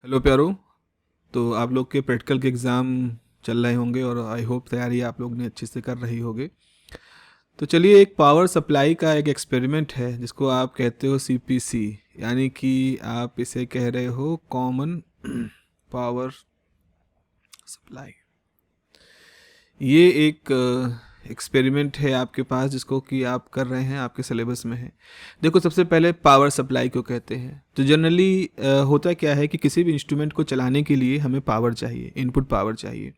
Hello प्यारो। तो आप लोग के प्रैक्टिकल के एग्ज़ाम चल रहे होंगे और आई होप तैयारी आप लोग ने अच्छे से कर रही होगे। तो चलिए, एक पावर सप्लाई का एक एक्सपेरिमेंट है जिसको आप कहते हो सीपीसी, यानी कि आप इसे कह रहे हो कॉमन पावर सप्लाई। ये एक एक्सपेरिमेंट है आपके पास जिसको कि आप कर रहे हैं, आपके सिलेबस में है। देखो, सबसे पहले पावर सप्लाई को कहते हैं। तो जनरली होता क्या है कि किसी भी इंस्ट्रूमेंट को चलाने के लिए हमें पावर चाहिए, इनपुट पावर चाहिए।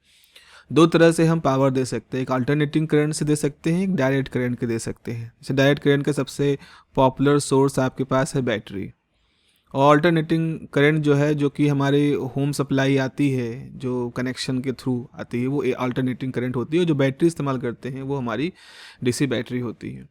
दो तरह से हम पावर दे सकते हैं, एक अल्टरनेटिंग करंट से दे सकते हैं, एक डायरेक्ट करंट के दे सकते हैं। जैसे डायरेक्ट करंट का सबसे पॉपुलर सोर्स आपके पास है बैटरी, और अल्टरनेटिंग करंट जो है, जो कि हमारे होम सप्लाई आती है, जो कनेक्शन के थ्रू आती है, वो अल्टरनेटिंग करंट होती है। जो बैटरी इस्तेमाल करते हैं वो हमारी डीसी बैटरी होती है।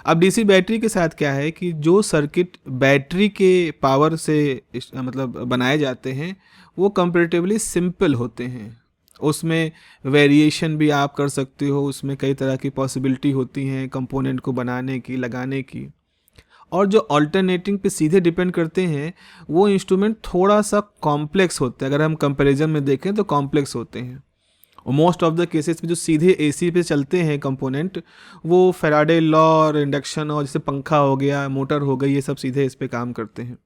अब डीसी बैटरी के साथ क्या है कि जो सर्किट बैटरी के पावर से मतलब बनाए जाते हैं वो कंपैरेटिवली सिंपल होते हैं। उसमें वेरिएशन भी आप कर सकते हो, उसमें कई तरह की पॉसिबिलिटी होती हैं कंपोनेंट को बनाने की, लगाने की। और जो अल्टरनेटिंग पे सीधे डिपेंड करते हैं वो इंस्ट्रूमेंट थोड़ा सा कॉम्प्लेक्स होते हैं। अगर हम कंपैरिजन में देखें तो कॉम्प्लेक्स होते हैं। और मोस्ट ऑफ द केसेस में जो सीधे एसी पे चलते हैं कंपोनेंट, वो फैराडे लॉ और इंडक्शन और जैसे पंखा हो गया, मोटर हो गई, ये सब सीधे इस पे काम करते हैं।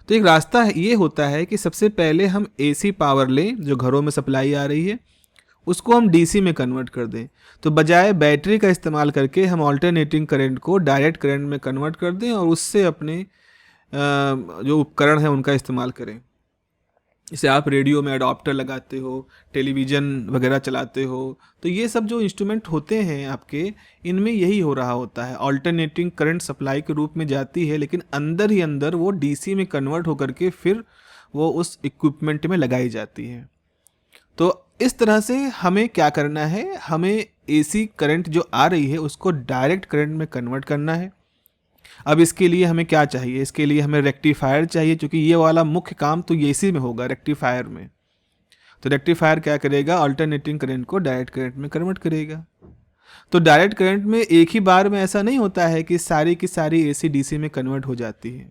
तो एक रास्ता ये होता है कि सबसे पहले हम एसी पावर लें जो घरों में सप्लाई आ रही है, उसको हम डीसी में कन्वर्ट कर दें। तो बजाय बैटरी का इस्तेमाल करके हम अल्टरनेटिंग करंट को डायरेक्ट करंट में कन्वर्ट कर दें और उससे अपने जो उपकरण हैं उनका इस्तेमाल करें। जैसे आप रेडियो में अडॉप्टर लगाते हो, टेलीविज़न वगैरह चलाते हो, तो ये सब जो इंस्ट्रूमेंट होते हैं आपके, इनमें यही हो रहा होता है। अल्टरनेटिंग करंट सप्लाई के रूप में जाती है, लेकिन अंदर ही अंदर वो डीसी में कन्वर्ट होकर के फिर वो उस इक्विपमेंट में लगाई जाती है। तो इस तरह से हमें क्या करना है, हमें एसी करंट जो आ रही है उसको डायरेक्ट करंट में कन्वर्ट करना है। अब इसके लिए हमें क्या चाहिए, इसके लिए हमें रेक्टिफायर चाहिए, क्योंकि ये वाला मुख्य काम तो एसी में होगा, रेक्टिफायर में। तो रेक्टिफायर क्या करेगा, अल्टरनेटिंग करंट को डायरेक्ट करंट में कन्वर्ट करेगा। तो डायरेक्ट करंट में एक ही बार में ऐसा नहीं होता है कि सारी की सारी एसी डीसी में कन्वर्ट हो जाती है।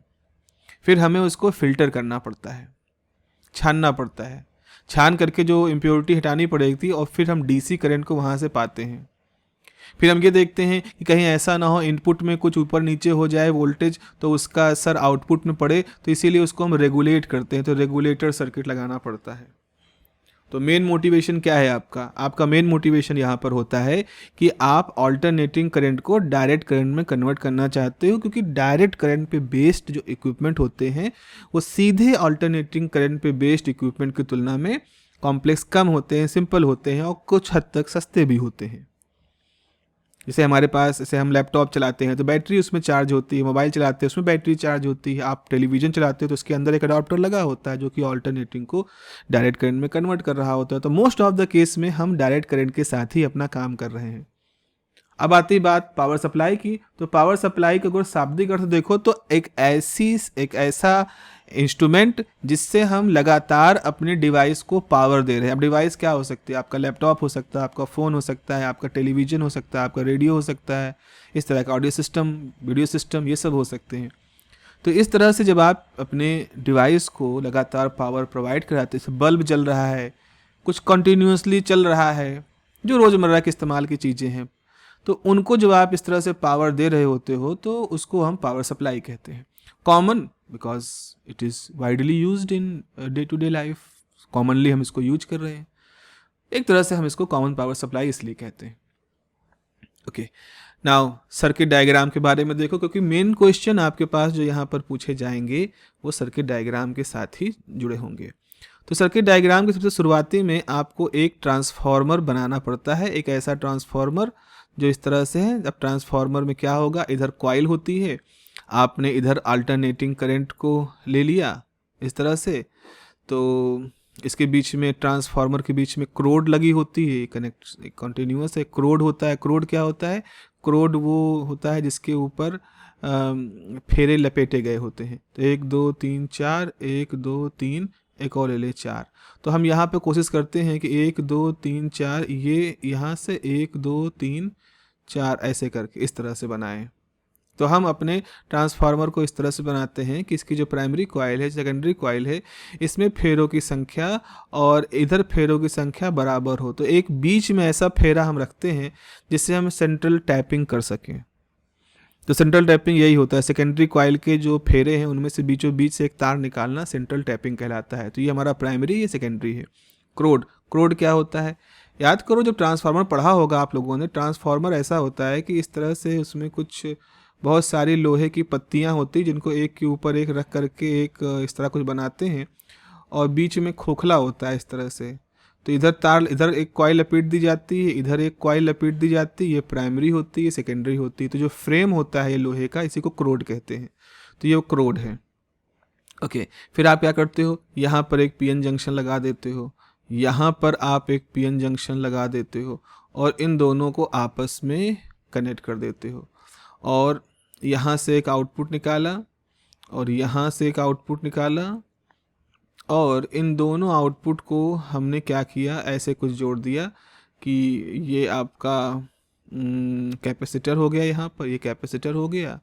फिर हमें उसको फिल्टर करना पड़ता है, छानना पड़ता है। छान करके जो इम्प्योरिटी हटानी पड़ेगी और फिर हम डीसी करंट को वहाँ से पाते हैं। फिर हम ये देखते हैं कि कहीं ऐसा ना हो इनपुट में कुछ ऊपर नीचे हो जाए वोल्टेज, तो उसका असर आउटपुट में पड़े, तो इसीलिए उसको हम रेगुलेट करते हैं। तो रेगुलेटर सर्किट लगाना पड़ता है। तो मेन मोटिवेशन क्या है आपका, आपका मेन मोटिवेशन यहाँ पर होता है कि आप अल्टरनेटिंग करंट को डायरेक्ट करंट में कन्वर्ट करना चाहते हो, क्योंकि डायरेक्ट करंट पे बेस्ड जो इक्विपमेंट होते हैं वो सीधे अल्टरनेटिंग करंट पे बेस्ड इक्विपमेंट की तुलना में कॉम्प्लेक्स कम होते हैं, सिंपल होते हैं और कुछ हद तक सस्ते भी होते हैं। जैसे हमारे पास, जैसे हम लैपटॉप चलाते हैं तो बैटरी उसमें चार्ज होती है, मोबाइल चलाते हैं उसमें बैटरी चार्ज होती है, आप टेलीविज़न चलाते हो तो उसके अंदर एक अडाप्टर लगा होता है जो कि अल्टरनेटिंग को डायरेक्ट करंट में कन्वर्ट कर रहा होता है। तो मोस्ट ऑफ द केस में हम डायरेक्ट करंट के साथ ही अपना काम कर रहे हैं। अब आती बात पावर सप्लाई की। तो पावर सप्लाई का अगर शाब्दिक अर्थ देखो तो एक ऐसा इंस्ट्रूमेंट जिससे हम लगातार अपने डिवाइस को पावर दे रहे हैं। अब डिवाइस क्या हो सकती है, आपका लैपटॉप हो सकता है, आपका फ़ोन हो सकता है, आपका टेलीविज़न हो सकता है, आपका रेडियो हो सकता है, इस तरह का ऑडियो सिस्टम, वीडियो सिस्टम, ये सब हो सकते हैं। तो इस तरह से जब आप अपने डिवाइस को लगातार पावर प्रोवाइड कराते हैं, बल्ब जल रहा है, कुछ कंटिन्यूसली चल रहा है, जो रोज़मर्रा के इस्तेमाल की चीज़ें हैं, तो उनको जब आप इस तरह से पावर दे रहे होते हो तो उसको हम पावर सप्लाई कहते हैं। Common because it is widely used in day to day life, commonly हम इसको यूज कर रहे हैं। एक तरह से हम इसको कॉमन पावर सप्लाई इसलिए कहते हैं। ओके, नाउ सर्किट डायग्राम के बारे में देखो, क्योंकि मेन क्वेश्चन आपके पास जो यहाँ पर पूछे जाएंगे वो सर्किट डायग्राम के साथ ही जुड़े होंगे। तो सर्किट डायग्राम की सबसे शुरुआती में आपको एक ट्रांसफार्मर बनाना पड़ता है, एक ऐसा ट्रांसफार्मर जो इस तरह से है। अब ट्रांसफार्मर में क्या होगा, इधर कॉइल होती है, आपने इधर अल्टरनेटिंग करंट को ले लिया इस तरह से, तो इसके बीच में, ट्रांसफार्मर के बीच में क्रोड लगी होती है, कनेक्ट कंटिन्यूअस है। क्रोड होता है, क्रोड क्या होता है, क्रोड वो होता है जिसके ऊपर फेरे लपेटे गए होते हैं। तो 1 2 3 4, 1 2 3, एक और ले ले 4। तो हम यहाँ पे कोशिश करते हैं कि 1 2 3 4, ये यहाँ से 1 2 3 4 ऐसे करके इस तरह से बनाएं। तो हम अपने ट्रांसफार्मर को इस तरह से बनाते हैं कि इसकी जो प्राइमरी कॉइल है, सेकेंडरी कॉइल है, इसमें फेरों की संख्या और इधर फेरों की संख्या बराबर हो। तो एक बीच में ऐसा फेरा हम रखते हैं जिससे हम सेंट्रल टैपिंग कर सकें। तो सेंट्रल टैपिंग यही होता है, सेकेंडरी कॉइल के जो फेरे हैं उनमें से बीचों बीच से एक तार निकालना सेंट्रल टैपिंग कहलाता है। तो ये हमारा प्राइमरी, ये सेकेंडरी है। क्रोड क्या होता है? याद करो, जब ट्रांसफार्मर पढ़ा होगा आप लोगों ने, ट्रांसफार्मर ऐसा होता है कि इस तरह से उसमें कुछ बहुत सारी लोहे की पत्तियां होती जिनको एक के ऊपर एक रख करके एक इस तरह कुछ बनाते हैं और बीच में खोखला होता है इस तरह से। तो इधर एक कॉइल लपेट दी जाती है, इधर एक कॉइल लपेट दी जाती है, ये प्राइमरी होती है, सेकेंडरी होती है। तो जो फ्रेम होता है ये लोहे का, इसी को क्रोड कहते हैं। तो ये क्रोड है। ओके, फिर आप क्या करते हो, यहाँ पर एक पीएन जंक्शन लगा देते हो, यहाँ पर आप एक पीएन जंक्शन लगा देते हो और इन दोनों को आपस में कनेक्ट कर देते हो और यहाँ से एक आउटपुट निकाला और यहाँ से एक आउटपुट निकाला और इन दोनों आउटपुट को हमने क्या किया, ऐसे कुछ जोड़ दिया कि ये आपका कैपेसिटर हो गया, यहाँ पर ये कैपेसिटर हो गया।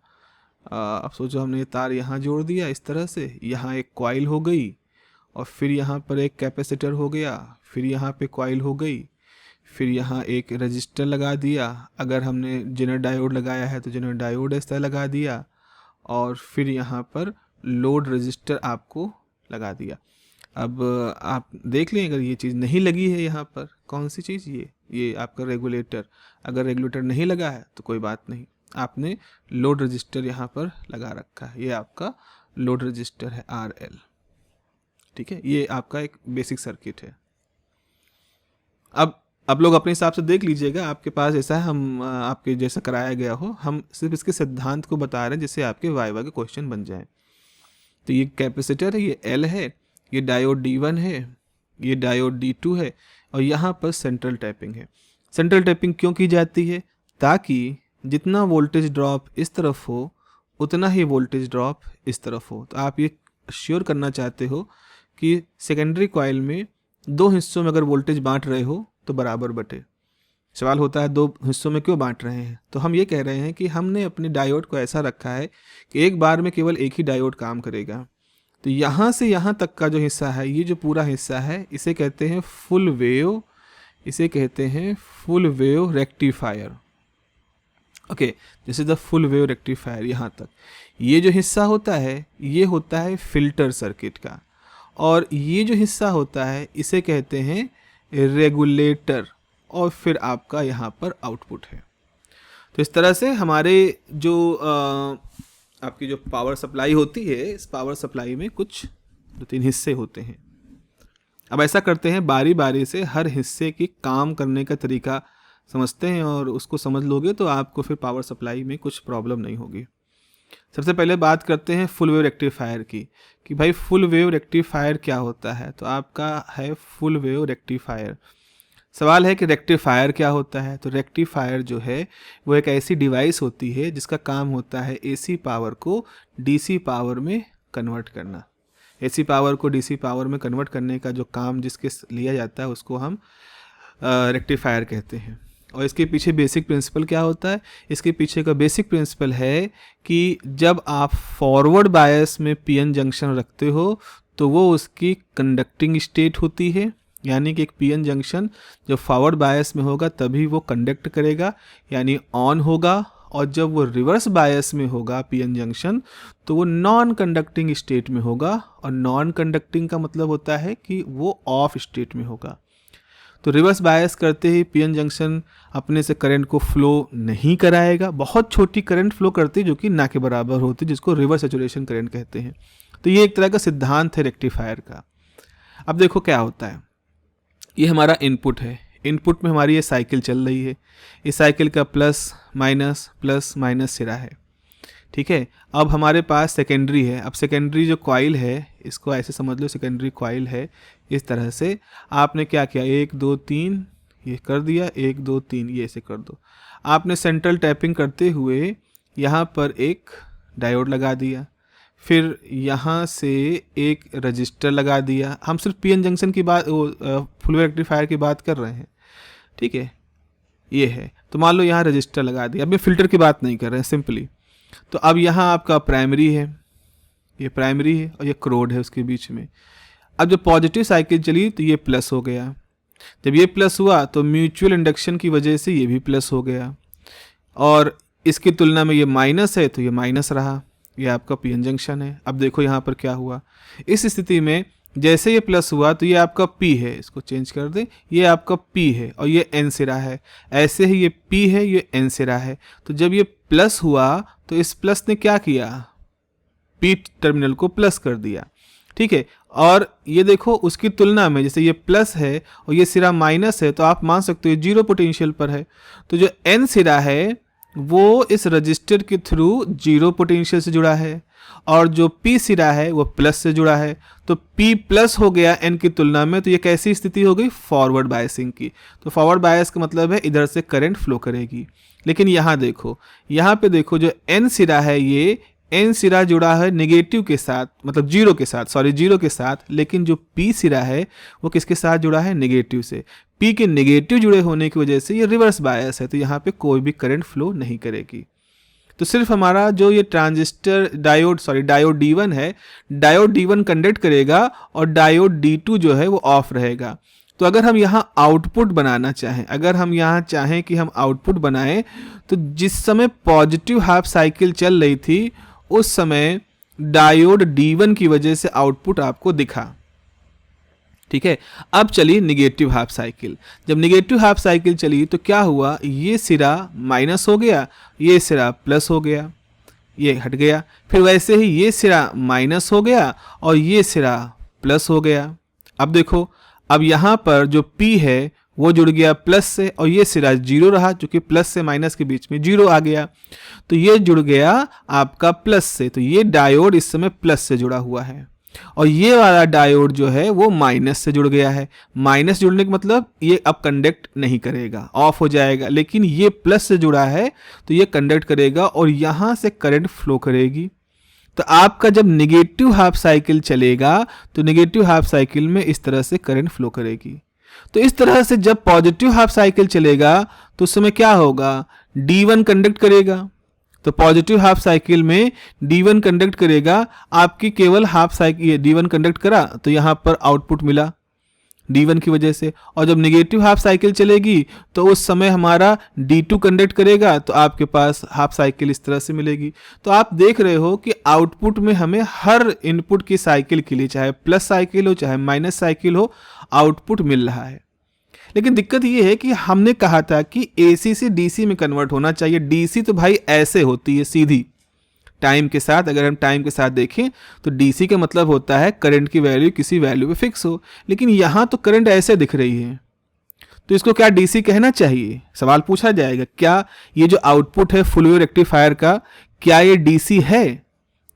अब सोचो, हमने ये तार यहाँ जोड़ दिया इस तरह से, यहाँ एक कॉइल हो गई और फिर यहाँ पर एक कैपेसिटर हो गया, फिर यहाँ पे कॉइल हो गई, फिर यहाँ एक रजिस्टर लगा दिया। अगर हमने जेनर डायोड लगाया है तो जेनर डायोड इस तरह लगा दिया और फिर यहाँ पर लोड रजिस्टर आपको लगा दिया। अब आप देख लें, अगर ये चीज़ नहीं लगी है यहाँ पर, कौन सी चीज़, ये आपका रेगुलेटर, अगर रेगुलेटर नहीं लगा है तो कोई बात नहीं, आपने लोड रजिस्टर यहाँ पर लगा रखा है, ये आपका लोड रजिस्टर है RL। ठीक है, ये आपका एक बेसिक सर्किट है। अब आप लोग अपने हिसाब से देख लीजिएगा, आपके पास ऐसा है, हम आपके जैसा कराया गया हो, हम सिर्फ इसके सिद्धांत को बता रहे हैं जिससे आपके वाइवा के क्वेश्चन बन जाए। तो ये कैपेसिटर है, ये L है, ये डायोड D1 है, ये डायोड D2 है और यहाँ पर सेंट्रल टैपिंग है। सेंट्रल टैपिंग क्यों की जाती है? ताकि जितना वोल्टेज ड्रॉप इस तरफ हो उतना ही वोल्टेज ड्रॉप इस तरफ हो। तो आप ये श्योर करना चाहते हो कि सेकेंडरी कॉइल में दो हिस्सों में अगर वोल्टेज बांट रहे हो तो बराबर बटे। सवाल होता है दो हिस्सों में क्यों बांट रहे हैं? तो हम ये कह रहे हैं कि हमने अपने डायोड को ऐसा रखा है कि एक बार में केवल एक ही डायोड काम करेगा। तो यहाँ से यहाँ तक का जो हिस्सा है, ये जो पूरा हिस्सा है, इसे कहते हैं फुल वेव, इसे कहते हैं full wave rectifier. Okay, this is the full wave rectifier. यहाँ तक ये जो हिस्सा होता है ये होता है फिल्टर सर्किट का, और ये जो हिस्सा होता है इसे कहते हैं रेगुलेटर, और फिर आपका यहाँ पर आउटपुट है। तो इस तरह से हमारे जो आपकी जो पावर सप्लाई होती है, इस पावर सप्लाई में कुछ 2-3 हिस्से होते हैं। अब ऐसा करते हैं, बारी बारी से हर हिस्से की काम करने का तरीका समझते हैं, और उसको समझ लोगे तो आपको फिर पावर सप्लाई में कुछ प्रॉब्लम नहीं होगी। सबसे पहले बात करते हैं फुल वेव रेक्टिफायर की, कि भाई फुल वेव रेक्टिफायर क्या होता है। तो आपका है फुल वेव रेक्टिफायर। सवाल है कि रेक्टिफायर क्या होता है। तो रेक्टिफायर जो है वो एक ऐसी डिवाइस होती है जिसका काम होता है एसी पावर को डीसी पावर में कन्वर्ट करना। एसी पावर को डीसी पावर में कन्वर्ट करने का जो काम जिसके लिया जाता है उसको हम रेक्टिफायर कहते हैं। और इसके पीछे बेसिक प्रिंसिपल क्या होता है? इसके पीछे का बेसिक प्रिंसिपल है कि जब आप फॉरवर्ड बायस में पीएन जंक्शन रखते हो तो वो उसकी कंडक्टिंग स्टेट होती है, यानी कि एक पीएन जंक्शन जब फॉरवर्ड बायस में होगा तभी वो कंडक्ट करेगा, यानी ऑन होगा, और जब वो रिवर्स बायस में होगा पीएन जंक्शन तो वो नॉन कंडक्टिंग स्टेट में होगा। और नॉन कंडक्टिंग का मतलब होता है कि वो ऑफ स्टेट में होगा। तो रिवर्स बायस करते ही पीएन जंक्शन अपने से करंट को फ्लो नहीं कराएगा, बहुत छोटी करंट फ्लो करती है जो कि ना के बराबर होती है, जिसको रिवर्स सैचुरेशन करंट कहते हैं। तो ये एक तरह का सिद्धांत है रेक्टिफायर का। अब देखो क्या होता है, ये हमारा इनपुट है, इनपुट में हमारी ये साइकिल चल रही है, इस साइकिल का प्लस माइनस सिरा है। ठीक है, अब हमारे पास सेकेंडरी है। अब सेकेंडरी जो कॉइल है, इसको ऐसे समझ लो, सेकेंडरी कॉइल है इस तरह से। आपने क्या किया, 1 2 3 ये कर दिया, 1 2 3 ये ऐसे कर दो। आपने सेंट्रल टैपिंग करते हुए यहाँ पर एक डायोड लगा दिया, फिर यहाँ से एक रजिस्टर लगा दिया। हम सिर्फ पीएन जंक्शन की बात, फुल वेव रेक्टिफायर की बात कर रहे हैं। ठीक है, ये है। तो मान लो यहाँ रजिस्टर लगा दिया। अब ये फिल्टर की बात नहीं कर रहे हैं, सिंपली तो अब यहाँ आपका प्राइमरी है, ये प्राइमरी है और ये क्रोड है उसके बीच में। अब जब पॉजिटिव साइकिल चली तो ये प्लस हो गया, जब ये प्लस हुआ तो म्यूचुअल इंडक्शन की वजह से ये भी प्लस हो गया, और इसकी तुलना में ये माइनस है तो ये माइनस रहा। ये आपका पीएन जंक्शन है। अब देखो यहाँ पर क्या हुआ, इस स्थिति में जैसे ये प्लस हुआ तो ये आपका P है, इसको चेंज कर दें, ये आपका P है और ये N सिरा है। ऐसे ही ये P है, ये N सिरा है। तो जब ये प्लस हुआ तो इस प्लस ने क्या किया, P टर्मिनल को प्लस कर दिया, ठीक है। और ये देखो उसकी तुलना में जैसे ये प्लस है और ये सिरा माइनस है, तो आप मान सकते हो ये जीरो पोटेंशियल पर है। तो जो N सिरा है वो इस रजिस्टर के थ्रू जीरो पोटेंशियल से जुड़ा है, और जो P सिरा है वो प्लस से जुड़ा है। तो P प्लस हो गया N की तुलना में, तो ये कैसी स्थिति हो गई, फॉरवर्ड बायसिंग की। तो फॉरवर्ड बायस का मतलब है इधर से करंट फ्लो करेगी। लेकिन यहाँ देखो, यहाँ पे देखो जो N सिरा है, ये N सिरा जुड़ा है नेगेटिव के साथ, मतलब जीरो के साथ, सॉरी जीरो के साथ। लेकिन जो P सिरा है वो किसके साथ जुड़ा है, नेगेटिव से। P के नेगेटिव जुड़े होने की वजह से ये रिवर्स बायस है, तो यहाँ पे कोई भी करंट फ्लो नहीं करेगी। तो सिर्फ हमारा जो ये ट्रांजिस्टर डायोड D1 है, डायोड D1 कंडक्ट करेगा और डायोड D2 जो है वो ऑफ रहेगा। तो अगर हम यहाँ आउटपुट बनाना चाहें, अगर हम यहाँ चाहें कि हम आउटपुट बनाएं, तो जिस समय पॉजिटिव हाफ साइकिल चल रही थी उस समय डायोड D1 की वजह से आउटपुट आपको दिखा, ठीक है। अब चली निगेटिव हाफ साइकिल। जब निगेटिव हाफ साइकिल चली तो क्या हुआ, ये सिरा माइनस हो गया, ये सिरा प्लस हो गया, ये हट गया। फिर वैसे ही ये सिरा माइनस हो गया और ये सिरा प्लस हो गया। अब देखो, अब यहाँ पर जो P है वो जुड़ गया प्लस से, और ये सिरा जीरो रहा, क्योंकि प्लस से माइनस के बीच में जीरो आ गया। तो ये जुड़ गया आपका प्लस से, तो ये डायोड इस समय प्लस से जुड़ा हुआ है, और ये वाला डायोड जो है वो माइनस से जुड़ गया है। माइनस जुड़ने का मतलब ये अब कंडक्ट नहीं करेगा, ऑफ हो जाएगा। लेकिन ये प्लस से जुड़ा है तो ये कंडक्ट करेगा और यहाँ से करंट फ्लो करेगी। तो आपका जब निगेटिव हाफ साइकिल चलेगा तो निगेटिव हाफ साइकिल में इस तरह से करंट फ्लो करेगी। तो इस तरह से जब पॉजिटिव हाफ साइकिल चलेगा तो उस समय क्या होगा, D1 कंडक्ट करेगा। तो पॉजिटिव हाफ साइकिल में D1 कंडक्ट करेगा, आपकी केवल हाफ साइकिल D1 कंडक्ट करा तो यहाँ पर आउटपुट मिला D1 की वजह से। और जब नेगेटिव हाफ साइकिल चलेगी तो उस समय हमारा D2 कंडक्ट करेगा, तो आपके पास हाफ साइकिल इस तरह से मिलेगी। तो आप देख रहे हो कि आउटपुट में हमें हर इनपुट की साइकिल के लिए, चाहे प्लस साइकिल हो चाहे माइनस साइकिल हो, आउटपुट मिल रहा है। लेकिन दिक्कत ये है कि हमने कहा था कि AC से DC में कन्वर्ट होना चाहिए। DC तो भाई ऐसे होती है सीधी टाइम के साथ। अगर हम टाइम के साथ देखें तो DC का मतलब होता है करंट की वैल्यू किसी वैल्यू पे फिक्स हो, लेकिन यहाँ तो करंट ऐसे दिख रही है, तो इसको क्या DC कहना चाहिए, सवाल पूछा जाएगा। क्या ये जो आउटपुट है फुल वेव रेक्टिफायर का, क्या ये DC है?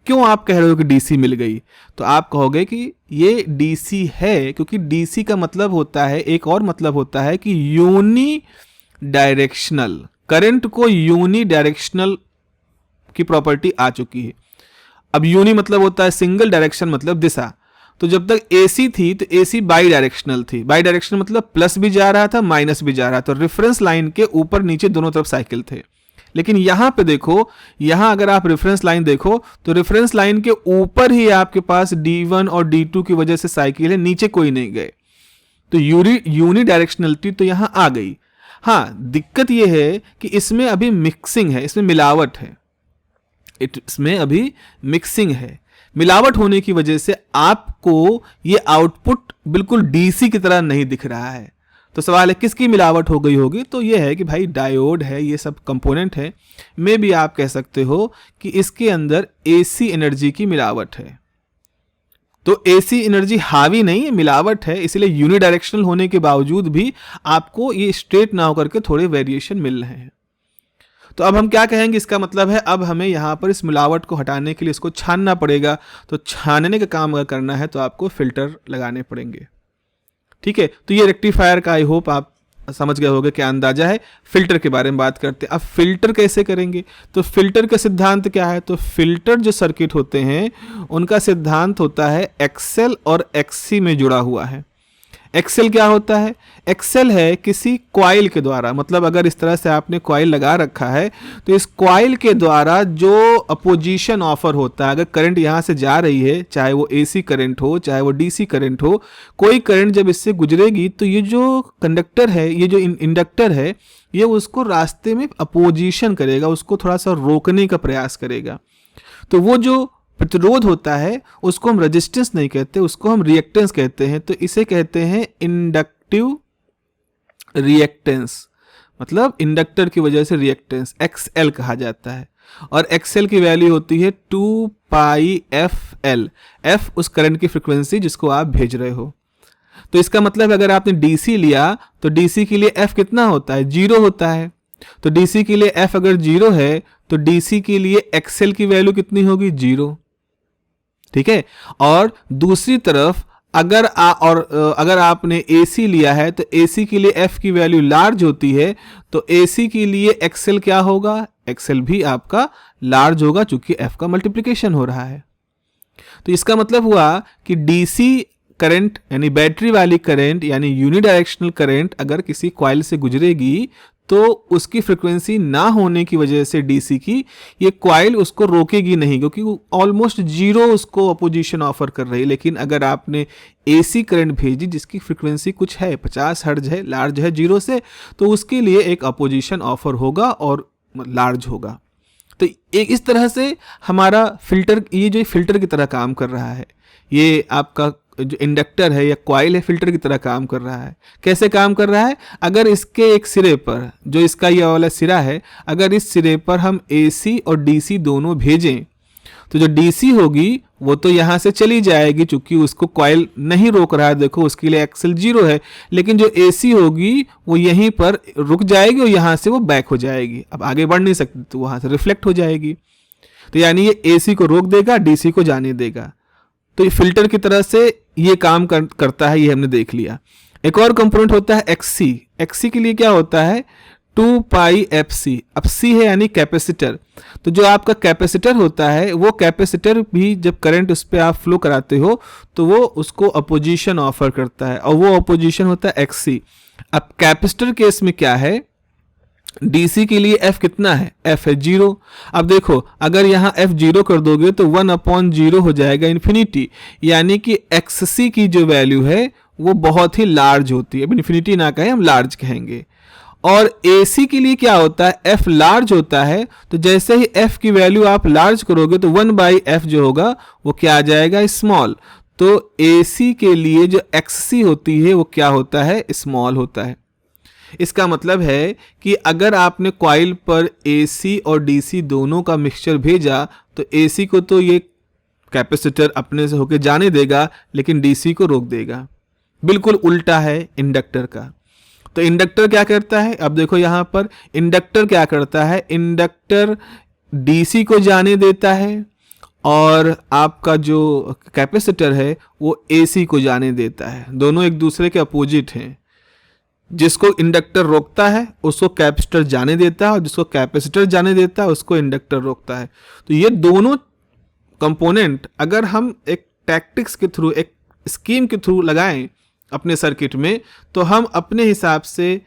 क्यों आप कह रहे हो कि DC मिल गई? तो आप कहोगे कि ये DC है क्योंकि DC का मतलब होता है, एक और मतलब होता है कि यूनी डायरेक्शनल। करंट को यूनी डायरेक्शनल की प्रॉपर्टी आ चुकी है। अब यूनी मतलब होता है सिंगल डायरेक्शन, मतलब दिशा। तो जब तक AC थी तो AC बाई डायरेक्शनल थी। बाई डायरेक्शनल मतलब प्लस भी जा रहा था माइनस भी जा रहा था, रेफरेंस लाइन के ऊपर नीचे दोनों तरफ साइकिल थे। लेकिन यहाँ पे देखो, यहाँ अगर आप रेफरेंस लाइन देखो तो रेफरेंस लाइन के ऊपर ही आपके पास D1 और D2 की वजह से साइकिल है, नीचे कोई नहीं गए। तो यूनी डायरेक्शनलिटी तो यहाँ आ गई। हाँ, दिक्कत ये है कि इसमें अभी मिक्सिंग है, इसमें मिलावट है, इसमें अभी मिक्सिंग है। मिलावट होने की वजह से आपको ये आउटपुट बिल्कुल DC की तरह नहीं दिख रहा है। तो सवाल है किसकी मिलावट हो गई होगी? तो ये है कि भाई डायोड है, ये सब कंपोनेंट है। मे भी आप कह सकते हो कि इसके अंदर AC एनर्जी की मिलावट है। तो AC एनर्जी हावी नहीं है, मिलावट है, इसलिए यूनिडायरेक्शनल होने के बावजूद भी आपको ये स्ट्रेट ना होकर के थोड़े वेरिएशन मिल रहे हैं। तो अब हम क्या कहेंगे, इसका मतलब है अब हमें यहाँ पर इस मिलावट को हटाने के लिए इसको छानना पड़ेगा। तो छानने का काम अगर करना है तो आपको फिल्टर लगाने पड़ेंगे, ठीक है। तो ये रेक्टिफायर का आई होप आप समझ गए होंगे क्या अंदाजा है। फिल्टर के बारे में बात करते हैं। अब फिल्टर कैसे करेंगे? तो फिल्टर का सिद्धांत क्या है? तो फिल्टर जो सर्किट होते हैं उनका सिद्धांत होता है XL और XC में जुड़ा हुआ है। एक्सेल क्या होता है? एक्सेल है किसी कॉइल के द्वारा, मतलब अगर इस तरह से आपने कॉइल लगा रखा है तो इस कॉइल के द्वारा जो अपोजिशन ऑफर होता है, अगर करंट यहाँ से जा रही है, चाहे वो एसी करंट हो चाहे वो डीसी करंट हो, कोई करंट जब इससे गुजरेगी तो ये जो कंडक्टर है, ये जो इंडक्टर है, ये उसको रास्ते में अपोजिशन करेगा, उसको थोड़ा सा रोकने का प्रयास करेगा। तो वो जो प्रतिरोध होता है उसको हम रेजिस्टेंस नहीं कहते, उसको हम रिएक्टेंस कहते हैं। तो इसे कहते हैं इंडक्टिव रिएक्टेंस, मतलब इंडक्टर की वजह से रिएक्टेंस XL कहा जाता है। और XL की वैल्यू होती है 2 पाई FL, F उस करंट की फ्रीक्वेंसी जिसको आप भेज रहे हो। तो इसका मतलब अगर आपने DC लिया तो DC के लिए F कितना होता है? 0 होता है। तो DC के लिए F अगर 0 है तो DC के लिए XL की वैल्यू कितनी होगी? 0। ठीक है। और दूसरी तरफ अगर आपने AC लिया है तो AC के लिए F की वैल्यू लार्ज होती है, तो AC के लिए XL क्या होगा? XL भी आपका लार्ज होगा क्योंकि F का मल्टीप्लिकेशन हो रहा है। तो इसका मतलब हुआ कि DC करंट यानी बैटरी वाली करंट यानी यूनिडायरेक्शनल करंट अगर किसी कॉइल से गुजरेगी तो उसकी फ्रीक्वेंसी ना होने की वजह से डीसी की, ये कॉइल उसको रोकेगी नहीं, क्योंकि वो ऑलमोस्ट 0 उसको अपोजिशन ऑफर कर रही है। लेकिन अगर आपने एसी करंट भेजी जिसकी फ्रीक्वेंसी कुछ है 50 हर्ट्ज है, लार्ज है 0 से, तो उसके लिए एक अपोजिशन ऑफर होगा और लार्ज होगा। तो एक इस तरह से हमारा फिल्टर, ये जो फिल्टर की तरह काम कर रहा है, ये आपका जो इंडक्टर है या कॉइल है फिल्टर की तरह काम कर रहा है। कैसे काम कर रहा है? अगर इसके एक सिरे पर, जो इसका ये वाला सिरा है, अगर इस सिरे पर हम एसी और डीसी दोनों भेजें तो जो डीसी होगी वो तो यहाँ से चली जाएगी क्योंकि उसको कॉइल नहीं रोक रहा है, देखो उसके लिए एक्सेल 0 है। लेकिन जो एसी होगी वो यहीं पर रुक जाएगी और यहाँ से वो बैक हो जाएगी, अब आगे बढ़ नहीं सकती, तो वहाँ से रिफ्लेक्ट हो जाएगी। तो यानी ये एसी को रोक देगा, डीसी को जाने देगा। तो ये फिल्टर की तरह से ये काम करता है, ये हमने देख लिया। एक और कंपोनेंट होता है एक्सी। एक्सी के लिए क्या होता है? 2 पाई FC। अब C है यानी कैपेसिटर। तो जो आपका कैपेसिटर होता है वो कैपेसिटर भी जब करंट उस पर आप फ्लो कराते हो तो वो उसको अपोजिशन ऑफर करता है और वो अपोजिशन होता है XC। अब कैपेसिटर केस में क्या है? DC के लिए F कितना है? F है 0। अब देखो अगर यहाँ F 0 कर दोगे तो 1/0 हो जाएगा इन्फिनिटी, यानी कि XC की जो वैल्यू है वो बहुत ही लार्ज होती है। अब इन्फिनिटी ना कहें, हम लार्ज कहेंगे। और AC के लिए क्या होता है? F लार्ज होता है। तो जैसे ही F की वैल्यू आप लार्ज करोगे तो 1/F जो होगा वो क्या आ जाएगा? स्मॉल। तो AC के लिए जो XC होती है वो क्या होता है? स्मॉल होता है। इसका मतलब है कि अगर आपने कॉइल पर AC और DC दोनों का मिक्सचर भेजा तो AC को तो ये कैपेसिटर अपने से होके जाने देगा, लेकिन DC को रोक देगा। बिल्कुल उल्टा है इंडक्टर का। तो इंडक्टर क्या करता है? अब देखो यहाँ पर इंडक्टर क्या करता है? इंडक्टर DC को जाने देता है और आपका जो कैपेसिटर है वो AC को जाने देता है। दोनों एक दूसरे के अपोजिट हैं। जिसको इंडक्टर रोकता है उसको कैपेसिटर जाने देता है और जिसको कैपेसिटर जाने देता है उसको इंडक्टर रोकता है। तो ये दोनों कंपोनेंट अगर हम एक टैक्टिक्स के थ्रू, एक स्कीम के थ्रू लगाएं अपने सर्किट में, तो हम अपने हिसाब से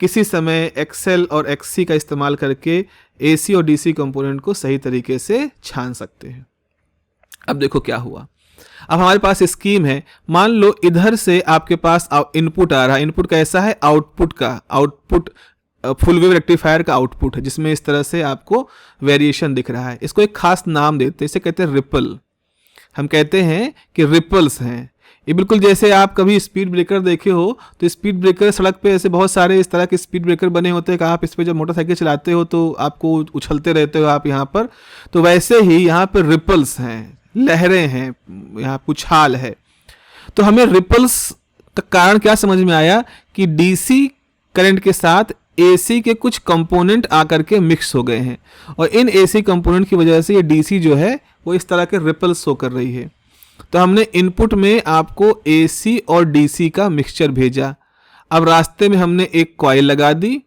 किसी समय एक्सेल और एक्सी का इस्तेमाल करके एसी और डीसी कंपोनेंट को सही तरीके से छान सकते हैं। अब देखो क्या हुआ। अब हमारे पास स्कीम है, मान लो इधर से आपके पास इनपुट आ रहा है। इनपुट कैसा है? आउटपुट का आउटपुट, फुल वेव रेक्टिफायर का आउटपुट है, जिसमें इस तरह से आपको वेरिएशन दिख रहा है। इसको एक खास नाम देते हैं, इसे कहते हैं रिपल। हम कहते हैं कि रिपल्स हैं ये। बिल्कुल जैसे आप कभी स्पीड ब्रेकर देखे हो तो स्पीड ब्रेकर सड़क पे ऐसे बहुत सारे इस तरह के स्पीड ब्रेकर बने होते हैं कि आप इस पर जब मोटरसाइकिल चलाते हो तो आपको उछलते रहते हो आप यहाँ पर। तो वैसे ही यहाँ पर रिपल्स हैं, लहरें हैं, यहाँ उछाल है। तो हमें रिपल्स का कारण क्या समझ में आया कि डीसी करंट के साथ एसी के कुछ कंपोनेंट आकर के मिक्स हो गए हैं और इन एसी कंपोनेंट की वजह से ये डीसी जो है वो इस तरह के रिपल्स शो कर रही है। तो हमने इनपुट में आपको एसी और डीसी का मिक्सचर भेजा। अब रास्ते में हमने एक कॉइल लगा दी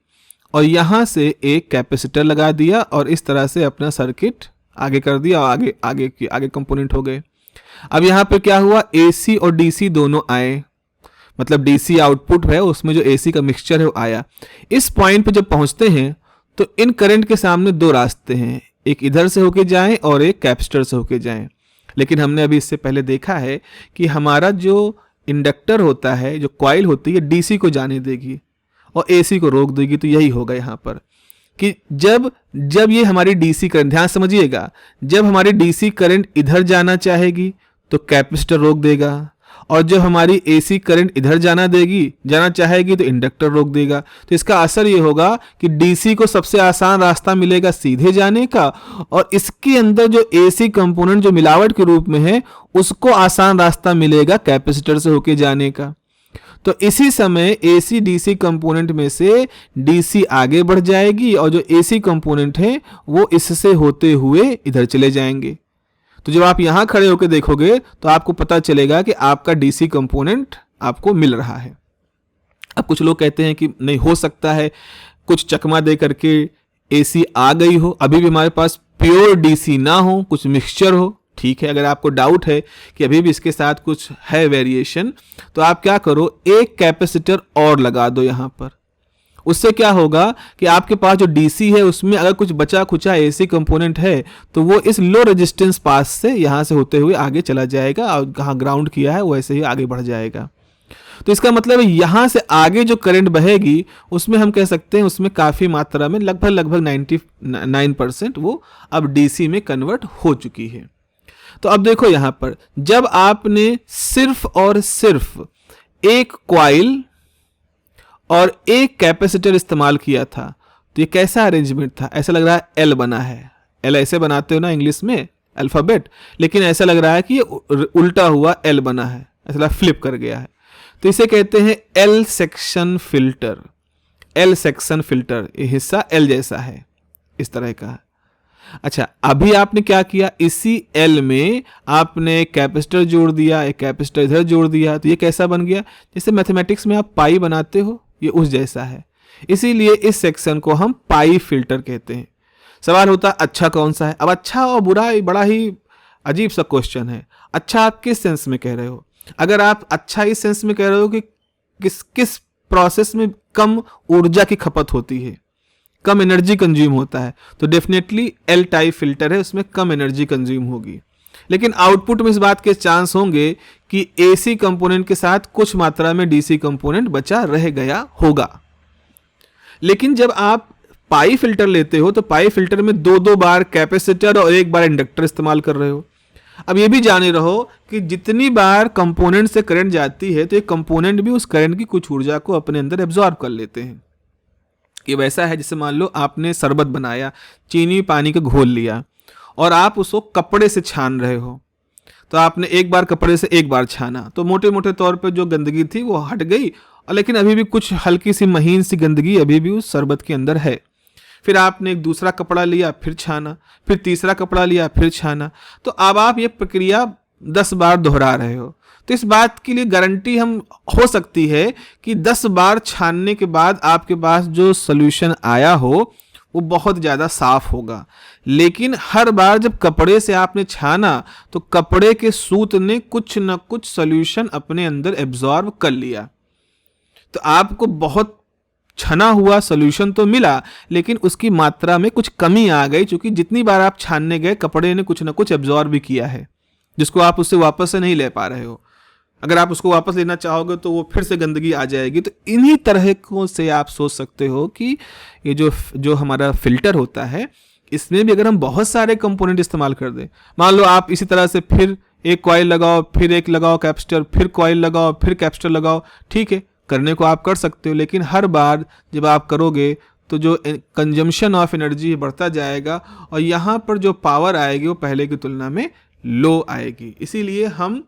और यहाँ से एक कैपेसिटर लगा दिया और इस तरह से अपना सर्किट आगे कर दिया और आगे कंपोनेंट हो गए। अब यहाँ पे क्या हुआ? एसी और डीसी दोनों आए, मतलब डीसी आउटपुट है उसमें जो एसी का मिक्सचर है वो आया। इस पॉइंट पे जब पहुंचते हैं तो इन करंट के सामने दो रास्ते हैं, एक इधर से होके जाएं और एक कैपेसिटर से होके जाएं। लेकिन हमने अभी इससे पहले देखा है कि हमारा जो इंडक्टर होता है, जो कॉइल होती है, डीसी को जाने देगी और एसी को रोक देगी। तो यही होगा यहाँ पर कि जब जब ये हमारी डीसी करंट, ध्यान समझिएगा, जब हमारी डीसी करंट इधर जाना चाहेगी तो कैपेसिटर रोक देगा, और जब हमारी एसी करंट इधर जाना चाहेगी तो इंडक्टर रोक देगा। तो इसका असर ये होगा कि डीसी को सबसे आसान रास्ता मिलेगा सीधे जाने का, और इसके अंदर जो एसी कंपोनेंट जो मिलावट के रूप में है उसको आसान रास्ता मिलेगा कैपेसिटर से होके जाने का। तो इसी समय एसी डीसी कंपोनेंट में से डीसी आगे बढ़ जाएगी और जो एसी कंपोनेंट है वो इससे होते हुए इधर चले जाएंगे। तो जब आप यहां खड़े होकर देखोगे तो आपको पता चलेगा कि आपका डीसी कंपोनेंट आपको मिल रहा है। अब कुछ लोग कहते हैं कि नहीं, हो सकता है कुछ चकमा दे करके एसी आ गई हो, अभी भी हमारे पास प्योर डीसी ना हो, कुछ मिक्सचर हो। ठीक है, अगर आपको डाउट है कि अभी भी इसके साथ कुछ है वेरिएशन, तो आप क्या करो, एक कैपेसिटर और लगा दो यहां पर। उससे क्या होगा कि आपके पास जो डीसी है उसमें अगर कुछ बचा खुचा एसी कंपोनेंट है तो वो इस लो रेजिस्टेंस पास से यहां से होते हुए आगे चला जाएगा, और कहाँ ग्राउंड किया है वैसे ही आगे बढ़ जाएगा। तो इसका मतलब है यहां से आगे जो करंट बहेगी उसमें हम कह सकते हैं उसमें काफी मात्रा में लगभग 99% वो अब डीसी में कन्वर्ट हो चुकी है। तो अब देखो यहां पर जब आपने सिर्फ और सिर्फ एक कॉइल और एक कैपेसिटर इस्तेमाल किया था तो ये कैसा अरेंजमेंट था? ऐसा लग रहा है एल बना है। एल ऐसे बनाते हो ना इंग्लिश में अल्फाबेट, लेकिन ऐसा लग रहा है कि ये उल्टा हुआ एल बना है, ऐसा लगा फ्लिप कर गया है। तो इसे कहते हैं L section filter. L section filter, ये हिस्सा एल जैसा है, इस तरह का। अच्छा, अभी आपने क्या किया, इसी एल में आपने एक कैपेसिटर जोड़ दिया, एक कैपेसिटर इधर जोड़ दिया, तो ये कैसा बन गया? जैसे मैथमेटिक्स में आप पाई बनाते हो, ये उस जैसा है। इसीलिए इस सेक्शन को हम पाई फिल्टर कहते हैं। सवाल होता है अच्छा कौन सा है? अब अच्छा और बुरा बड़ा ही अजीब सा क्वेश्चन है। अच्छा आप किस सेंस में कह रहे हो? अगर आप अच्छा इस सेंस में कह रहे हो कि किस प्रोसेस में कम ऊर्जा की खपत होती है, कम एनर्जी कंज्यूम होता है, तो डेफिनेटली एल टाइप फिल्टर है, उसमें कम एनर्जी कंज्यूम होगी। लेकिन आउटपुट में इस बात के चांस होंगे कि एसी कंपोनेंट के साथ कुछ मात्रा में डीसी कंपोनेंट बचा रह गया होगा। लेकिन जब आप पाई फिल्टर लेते हो तो पाई फिल्टर में दो बार कैपेसिटर और एक बार इंडक्टर इस्तेमाल कर रहे हो। अब ये भी जाने रहो कि जितनी बार कंपोनेंट से करंट जाती है तो एक कंपोनेंट भी उस करंट की कुछ ऊर्जा को अपने अंदर एब्जॉर्ब कर लेते हैं। ये वैसा है जैसे मान लो आपने शरबत बनाया, चीनी पानी का घोल लिया और आप उसको कपड़े से छान रहे हो। तो आपने एक बार कपड़े से एक बार छाना तो मोटे मोटे तौर पे जो गंदगी थी वो हट गई, लेकिन अभी भी कुछ हल्की सी महीन सी गंदगी अभी भी उस शरबत के अंदर है। फिर आपने एक दूसरा कपड़ा लिया, फिर छाना, फिर तीसरा कपड़ा लिया, फिर छाना। तो अब आप ये प्रक्रिया 10 बार दोहरा रहे हो। तो इस बात के लिए गारंटी हम हो सकती है कि 10 बार छानने के बाद आपके पास जो सॉल्यूशन आया हो वो बहुत ज़्यादा साफ होगा। लेकिन हर बार जब कपड़े से आपने छाना तो कपड़े के सूत ने कुछ न कुछ सॉल्यूशन अपने अंदर एब्जॉर्ब कर लिया। तो आपको बहुत छना हुआ सॉल्यूशन तो मिला, लेकिन उसकी मात्रा में कुछ कमी आ गई, क्योंकि जितनी बार आप छानने गए कपड़े ने कुछ ना कुछ एब्जॉर्ब भी किया है, जिसको आप उससे वापस से नहीं ले पा रहे हो। अगर आप उसको वापस लेना चाहोगे तो वो फिर से गंदगी आ जाएगी। तो इन्हीं तरह को से आप सोच सकते हो कि ये जो हमारा फिल्टर होता है इसमें भी अगर हम बहुत सारे कंपोनेंट इस्तेमाल कर दें, मान लो आप इसी तरह से फिर एक कॉइल लगाओ, फिर एक लगाओ कैपेसिटर, फिर कॉइल लगाओ, फिर कैपेसिटर लगाओ, ठीक है, करने को आप कर सकते हो। लेकिन हर बार जब आप करोगे तो जो कंजम्पशन ऑफ एनर्जी बढ़ता जाएगा और यहाँ पर जो पावर आएगी वो पहले की तुलना में लो आएगी। इसीलिए हम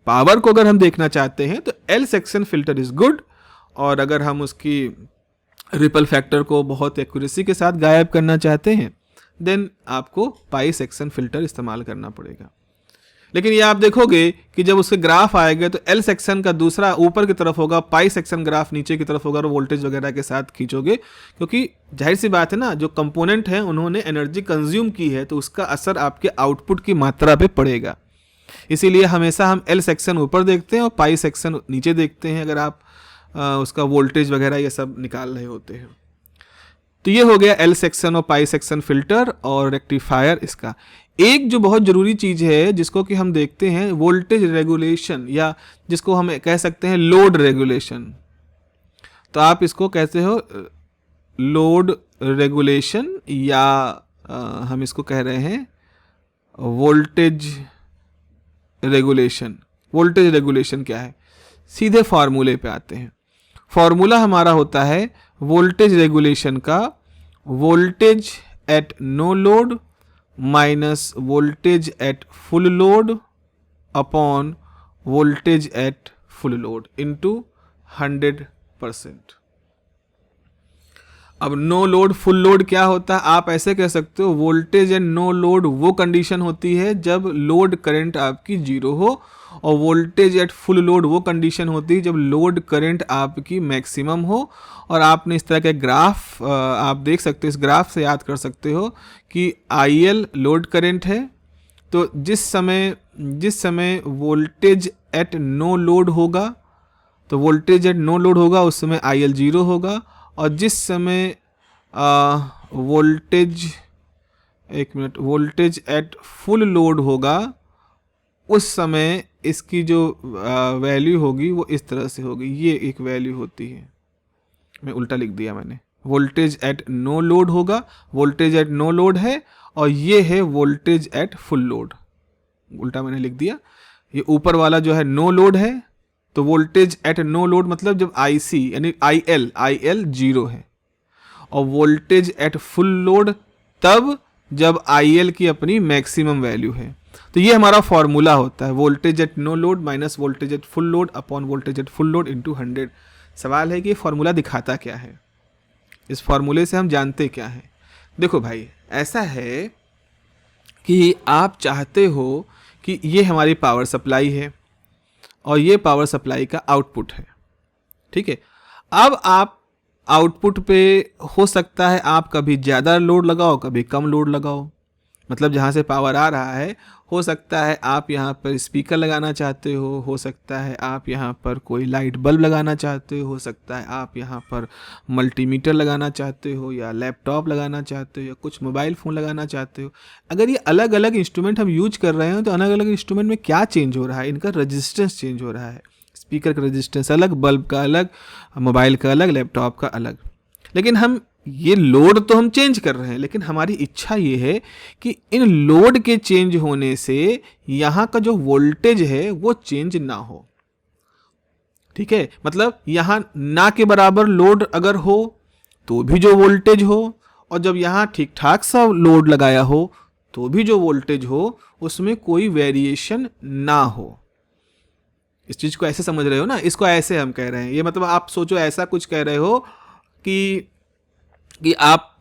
पावर को अगर हम देखना चाहते हैं तो L section filter is good, और अगर हम उसकी रिपल फैक्टर को बहुत एक्यूरेसी के साथ गायब करना चाहते हैं देन आपको पाई सेक्शन फिल्टर इस्तेमाल करना पड़ेगा। लेकिन ये आप देखोगे कि जब उसके ग्राफ आएगा तो एल सेक्शन का दूसरा ऊपर की तरफ होगा, पाई सेक्शन ग्राफ नीचे की तरफ होगा, और वोल्टेज वगैरह के साथ खींचोगे, क्योंकि जाहिर सी बात है ना, जो कंपोनेंट है उन्होंने एनर्जी कंज्यूम की है तो उसका असर आपके आउटपुट की मात्रा पे पड़ेगा। इसीलिए हमेशा हम एल सेक्शन ऊपर देखते हैं और पाई सेक्शन नीचे देखते हैं अगर आप उसका वोल्टेज वगैरह ये सब निकाल रहे होते हैं। तो ये हो गया एल सेक्शन और पाई सेक्शन फिल्टर और रेक्टिफायर इसका। एक जो बहुत ज़रूरी चीज़ है जिसको कि हम देखते हैं वोल्टेज रेगुलेशन, या जिसको हम कह सकते हैं लोड रेगुलेशन। तो आप इसको कहते हो लोड रेगुलेशन, या हम इसको कह रहे हैं वोल्टेज रेगुलेशन। वोल्टेज रेगुलेशन क्या है, सीधे फार्मूले पे आते हैं। फार्मूला हमारा होता है वोल्टेज रेगुलेशन का voltage at no load minus voltage at full load upon voltage at full load into 100%। अब नो लोड फुल लोड क्या होता है, आप ऐसे कह सकते हो वोल्टेज एंड नो लोड वो कंडीशन होती है जब लोड करंट आपकी जीरो हो, और वोल्टेज एट फुल लोड वो कंडीशन होती है जब लोड करंट आपकी मैक्सिमम हो। और आपने इस तरह के ग्राफ आप देख सकते हो, इस ग्राफ से याद कर सकते हो कि IL लोड करंट है, तो जिस समय वोल्टेज एट नो लोड होगा, तो वोल्टेज एट नो लोड होगा उस समय IL 0 होगा, और जिस समय वोल्टेज एट फुल लोड होगा उस समय इसकी जो वैल्यू होगी वो इस तरह से होगी, ये एक वैल्यू होती है, मैं उल्टा लिख दिया मैंने। वोल्टेज एट नो लोड होगा, वोल्टेज एट नो लोड है, और ये है वोल्टेज एट फुल लोड, उल्टा मैंने लिख दिया। ये ऊपर वाला जो है नो लोड है, तो वोल्टेज एट नो लोड मतलब जब IC यानी IL 0 है, और वोल्टेज एट फुल लोड तब जब IL की अपनी मैक्सिमम वैल्यू है। तो ये हमारा फॉर्मूला होता है voltage at no load minus voltage at full load upon voltage at full load into 100। सवाल है कि ये फॉर्मूला दिखाता क्या है, इस फॉर्मूले से हम जानते क्या है। देखो भाई, ऐसा है कि आप चाहते हो कि ये हमारी पावर सप्लाई है और ये पावर सप्लाई का आउटपुट है, ठीक है। अब आप आउटपुट पे हो सकता है आप कभी ज़्यादा लोड लगाओ कभी कम लोड लगाओ, मतलब जहाँ से पावर आ रहा है, हो सकता है आप यहाँ पर स्पीकर लगाना चाहते हो सकता है आप यहाँ पर कोई लाइट बल्ब लगाना चाहते हो सकता है आप यहाँ पर मल्टीमीटर लगाना चाहते हो, या लैपटॉप लगाना चाहते हो, या कुछ मोबाइल फ़ोन लगाना चाहते हो। अगर ये अलग अलग इंस्ट्रूमेंट हम यूज कर रहे हैं तो अलग अलग इंस्ट्रूमेंट में क्या चेंज हो रहा है, इनका रजिस्टेंस चेंज हो रहा है। स्पीकर का रजिस्टेंस अलग, बल्ब का अलग, मोबाइल का अलग, लैपटॉप का अलग। लेकिन हम ये लोड तो हम चेंज कर रहे हैं, लेकिन हमारी इच्छा ये है कि इन लोड के चेंज होने से यहाँ का जो वोल्टेज है वो चेंज ना हो, ठीक है। मतलब यहाँ ना के बराबर लोड अगर हो तो भी जो वोल्टेज हो, और जब यहाँ ठीक ठाक सा लोड लगाया हो तो भी जो वोल्टेज हो उसमें कोई वेरिएशन ना हो। इस चीज़ को ऐसे समझ रहे हो ना, इसको ऐसे हम कह रहे हैं। ये मतलब आप सोचो ऐसा कुछ कह रहे हो कि आप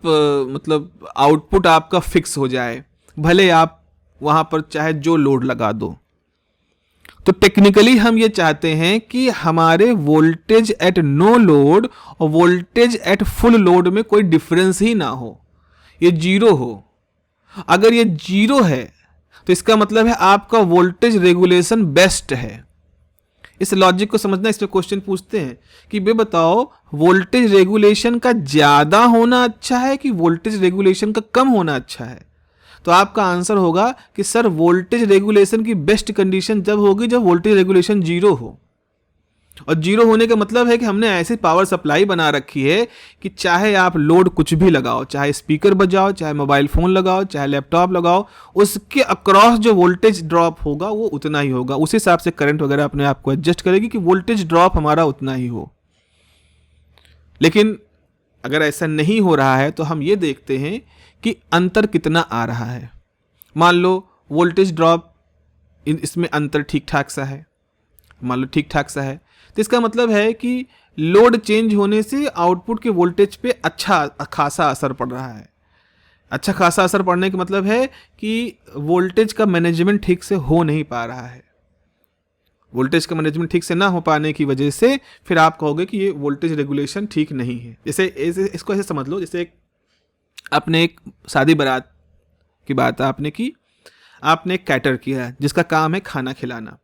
मतलब आउटपुट आपका फिक्स हो जाए, भले आप वहाँ पर चाहे जो लोड लगा दो। तो टेक्निकली हम ये चाहते हैं कि हमारे वोल्टेज एट नो लोड और वोल्टेज एट फुल लोड में कोई डिफरेंस ही ना हो, ये जीरो हो। अगर ये जीरो है तो इसका मतलब है आपका वोल्टेज रेगुलेशन बेस्ट है। इस लॉजिक को समझना, इस पे क्वेश्चन पूछते हैं कि बे बताओ वोल्टेज रेगुलेशन का ज़्यादा होना अच्छा है कि वोल्टेज रेगुलेशन का कम होना अच्छा है। तो आपका आंसर होगा कि सर वोल्टेज रेगुलेशन की बेस्ट कंडीशन जब होगी जब वोल्टेज रेगुलेशन जीरो हो। और जीरो होने का मतलब है कि हमने ऐसी पावर सप्लाई बना रखी है कि चाहे आप लोड कुछ भी लगाओ, चाहे स्पीकर बजाओ, चाहे मोबाइल फ़ोन लगाओ, चाहे लैपटॉप लगाओ, उसके अक्रॉस जो वोल्टेज ड्रॉप होगा वो उतना ही होगा। उस हिसाब से करंट वगैरह अपने आप को एडजस्ट करेगी कि वोल्टेज ड्रॉप हमारा उतना ही हो। लेकिन अगर ऐसा नहीं हो रहा है तो हम ये देखते हैं कि अंतर कितना आ रहा है। मान लो वोल्टेज ड्रॉप इसमें अंतर ठीक ठाक सा है, मान लो ठीक ठाक सा है, तो इसका मतलब है कि लोड चेंज होने से आउटपुट के वोल्टेज पे अच्छा खासा असर पड़ रहा है। अच्छा खासा असर पड़ने का मतलब है कि वोल्टेज का मैनेजमेंट ठीक से हो नहीं पा रहा है। वोल्टेज का मैनेजमेंट ठीक से ना हो पाने की वजह से फिर आप कहोगे कि ये वोल्टेज रेगुलेशन ठीक नहीं है। जैसे इसको ऐसे समझ लो, जैसे आपने एक शादी बारात की बात आपने की, आपने एक कैटर किया है जिसका काम है खाना खिलाना,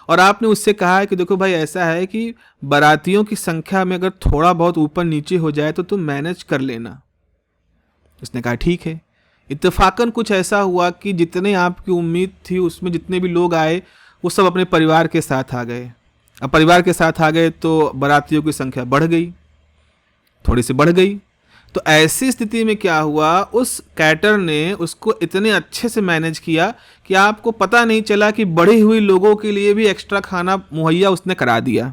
और आपने उससे कहा है कि देखो भाई ऐसा है कि बारातियों की संख्या में अगर थोड़ा बहुत ऊपर नीचे हो जाए तो तुम मैनेज कर लेना। उसने कहा ठीक है। इत्तेफाकन कुछ ऐसा हुआ कि जितने आपकी उम्मीद थी उसमें जितने भी लोग आए वो सब अपने परिवार के साथ आ गए। अब परिवार के साथ आ गए तो बारातियों की संख्या बढ़ गई, थोड़ी सी बढ़ गई। तो ऐसी स्थिति में क्या हुआ, उस कैटर ने उसको इतने अच्छे से मैनेज किया कि आपको पता नहीं चला कि बढ़ी हुई लोगों के लिए भी एक्स्ट्रा खाना मुहैया उसने करा दिया।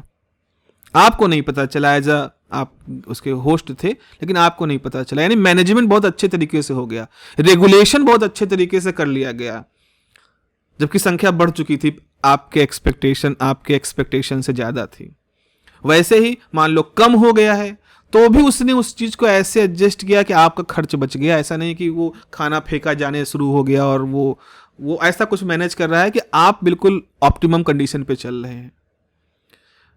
आपको नहीं पता चला, एज आप उसके होस्ट थे, लेकिन आपको नहीं पता चला। यानी मैनेजमेंट बहुत अच्छे तरीके से हो गया, रेगुलेशन बहुत अच्छे तरीके से कर लिया गया, जबकि संख्या बढ़ चुकी थी, आपके एक्सपेक्टेशन से ज़्यादा थी। वैसे ही मान लो कम हो गया है तो भी उसने उस चीज़ को ऐसे एडजस्ट किया कि आपका खर्च बच गया। ऐसा नहीं कि वो खाना फेंका जाने शुरू हो गया और वो ऐसा कुछ मैनेज कर रहा है कि आप बिल्कुल ऑप्टिमम कंडीशन पे चल रहे हैं।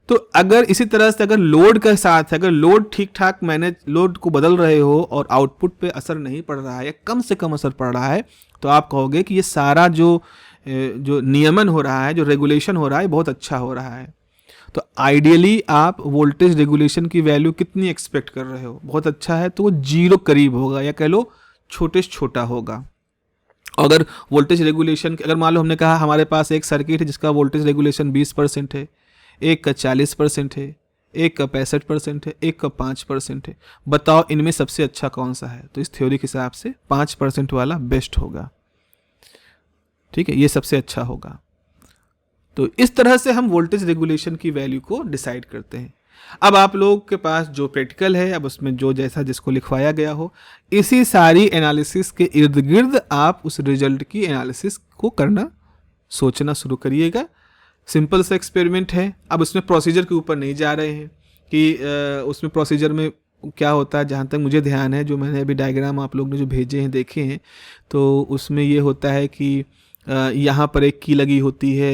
तो अगर इसी तरह से अगर लोड के साथ, अगर लोड ठीक ठाक मैनेज, लोड को बदल रहे हो और आउटपुट पे असर नहीं पड़ रहा है या कम से कम असर पड़ रहा है, तो आप कहोगे कि ये सारा जो नियमन हो रहा है, जो रेगुलेशन हो रहा है, बहुत अच्छा हो रहा है। तो आइडियली आप वोल्टेज रेगुलेशन की वैल्यू कितनी एक्सपेक्ट कर रहे हो? बहुत अच्छा है तो वो 0 करीब होगा, या कह लो छोटे से छोटा होगा। अगर वोल्टेज रेगुलेशन, अगर मान लो हमने कहा हमारे पास एक सर्किट है जिसका वोल्टेज रेगुलेशन 20% है, एक का 40% है, एक का 65% है, एक का 5% है, बताओ इनमें सबसे अच्छा कौन सा है? तो इस थ्योरी के हिसाब से 5% वाला बेस्ट होगा। ठीक है, ये सबसे अच्छा होगा। तो इस तरह से हम वोल्टेज रेगुलेशन की वैल्यू को डिसाइड करते हैं। अब आप लोग के पास जो प्रैक्टिकल है, अब उसमें जो जैसा जिसको लिखवाया गया हो, इसी सारी एनालिसिस के इर्द गिर्द आप उस रिजल्ट की एनालिसिस को करना, सोचना शुरू करिएगा। सिंपल सा एक्सपेरिमेंट है। अब उसमें प्रोसीजर के ऊपर नहीं जा रहे हैं कि उसमें प्रोसीजर में क्या होता है। जहाँ तक मुझे ध्यान है, जो मैंने अभी डायग्राम आप लोग ने जो भेजे हैं, देखे हैं, तो उसमें ये होता है कि यहाँ पर एक की लगी होती है,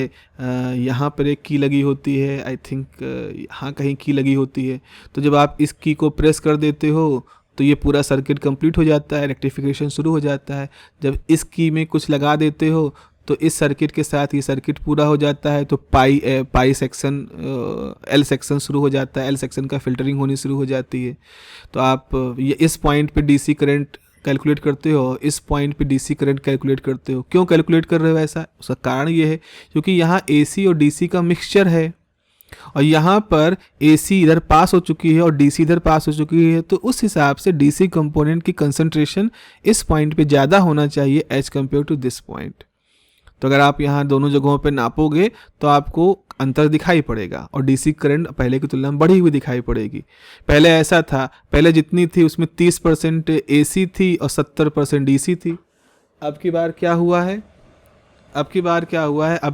यहाँ पर एक की लगी होती है, आई थिंक यहाँ कहीं की लगी होती है। तो जब आप इस की को प्रेस कर देते हो तो ये पूरा सर्किट कंप्लीट हो जाता है, रेक्टिफिकेशन शुरू हो जाता है। जब इस की में कुछ लगा देते हो तो इस सर्किट के साथ ये सर्किट पूरा हो जाता है। तो पाई सेक्शन, एल सेक्शन शुरू हो जाता है, एल सेक्शन का फिल्टरिंग होनी शुरू हो जाती है। तो आप ये इस पॉइंट पे डीसी करंट कैलकुलेट करते हो, इस पॉइंट पे डीसी करंट कैलकुलेट करते हो। क्यों कैलकुलेट कर रहे हो ऐसा? उसका कारण ये है क्योंकि यहाँ एसी और डीसी का मिक्सचर है, और यहाँ पर एसी इधर पास हो चुकी है और डीसी इधर पास हो चुकी है। तो उस हिसाब से डीसी कंपोनेंट की कंसंट्रेशन इस पॉइंट पे ज़्यादा होना चाहिए as compared to this point. तो अगर आप यहाँ दोनों जगहों पे नापोगे तो आपको अंतर दिखाई पड़ेगा, और डीसी करंट पहले की तुलना में बढ़ी हुई दिखाई पड़ेगी। पहले ऐसा था, पहले जितनी थी उसमें 30% एसी थी और 70% डीसी थी। अब की बार क्या हुआ है? अब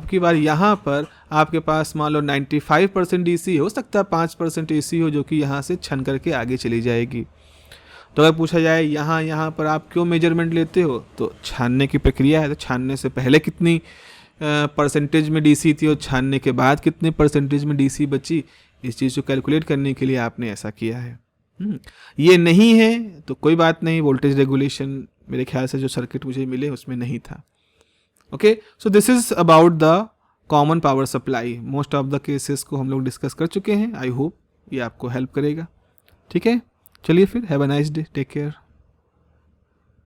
की बार यहाँ पर आपके पास मान लो 95% डीसी हो सकता है, 5% एसी हो, जो कि यहाँ से छन करके आगे चली जाएगी। तो अगर पूछा जाए यहाँ पर आप क्यों मेजरमेंट लेते हो, तो छानने की प्रक्रिया है। तो छानने से पहले कितनी परसेंटेज में डीसी थी और छानने के बाद कितने परसेंटेज में डीसी बची, इस चीज़ को कैलकुलेट करने के लिए आपने ऐसा किया है। ये नहीं है तो कोई बात नहीं, वोल्टेज रेगुलेशन मेरे ख्याल से जो सर्किट मुझे मिले उसमें नहीं था। Okay, so this is about the common power supply. Most of the cases को हम लोग डिस्कस कर चुके हैं। आई होप ये आपको हेल्प करेगा। ठीक है, चलिए फिर, have a nice day, take care.